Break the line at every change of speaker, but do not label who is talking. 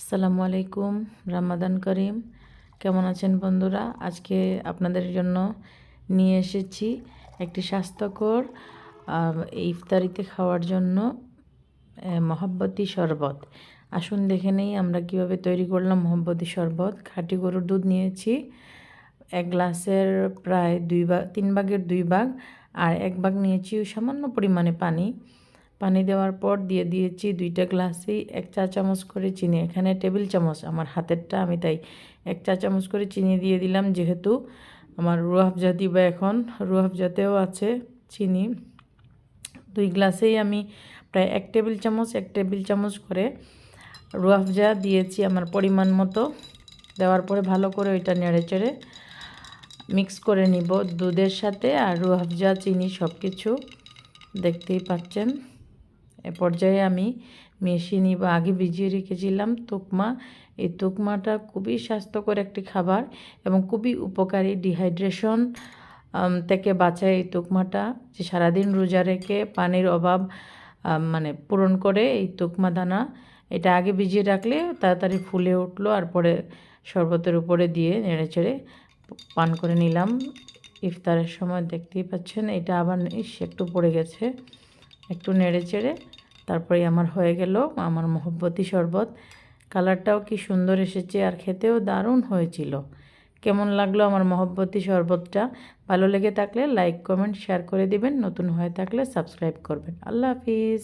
আসসালামু আলাইকুম, রামাদান করিম। কেমন আছেন বন্ধুরা? আজকে আপনাদের জন্য নিয়ে এসেছি একটি স্বাস্থ্যকর ইফতারিতে খাওয়ার জন্য মহাব্বতী শরবত। আসুন দেখে নেই আমরা কিভাবে তৈরি করলাম মহাব্বতী শরবত। খাঁটি গরুর দুধ নিয়েছি, এক গ্লাসের প্রায় 3 ভাগের 2 ভাগ, আর 1 ভাগ নিয়েছি সামান্য পরিমাণে পানি। পানি দেওয়ার পর দিয়ে দিয়েছি 2টা গ্লাসেই 1 চা চামচ করে চিনি। এখানে টেবিল চামচ আমার হাতেরটা, আমি তাই 1 চা চামচ করে চিনি দিয়ে দিলাম, যেহেতু আমার রুয়াবজা দিব এখন। রুয়াবজাতেও আছে চিনি। 2 গ্লাসেই আমি প্রায় 1 টেবিল চামচ করে রুয়াবজা দিয়েছি আমার পরিমাণ মতো। দেওয়ার পরে ভালো করে ওইটা নেড়েচেড়ে মিক্স করে নিব দুধের সাথে, আর রুয়াবজা চিনি সব কিছু দেখতেই পাচ্ছেন। এ পর্যায়ে আমি মিশিয়ে নিব আগে ভিজিয়ে রেখেছিলাম তুকমা। এই তুকমাটা খুবই স্বাস্থ্যকর একটি খাবার এবং খুবই উপকারী, ডিহাইড্রেশন থেকে বাঁচায় এই তুকমাটা, যে সারাদিন রোজা রেখে পানির অভাব পূরণ করে এই তুকমা দানা। এটা আগে ভিজিয়ে রাখলে তাড়াতাড়ি ফুলে উঠলো, আর পরে শরবতের উপরে দিয়ে নেড়েচেড়ে পান করে নিলাম ইফতারের সময়। দেখতেই পাচ্ছেন এটা আবার একটু পড়ে গেছে, একটু নেড়েচেড়ে তারপরে আমার হয়ে গেল আমার মহব্বতী শরবত। কালারটাও কি সুন্দর এসেছে, আর খেতেও দারুণ হয়েছিল। কেমন লাগলো আমার মহব্বতী শরবতটা? ভালো লেগে থাকলে লাইক, কমেন্ট, শেয়ার করে দিবেন। নতুন হয়ে থাকলে সাবস্ক্রাইব করবেন। আল্লাহ হাফিজ।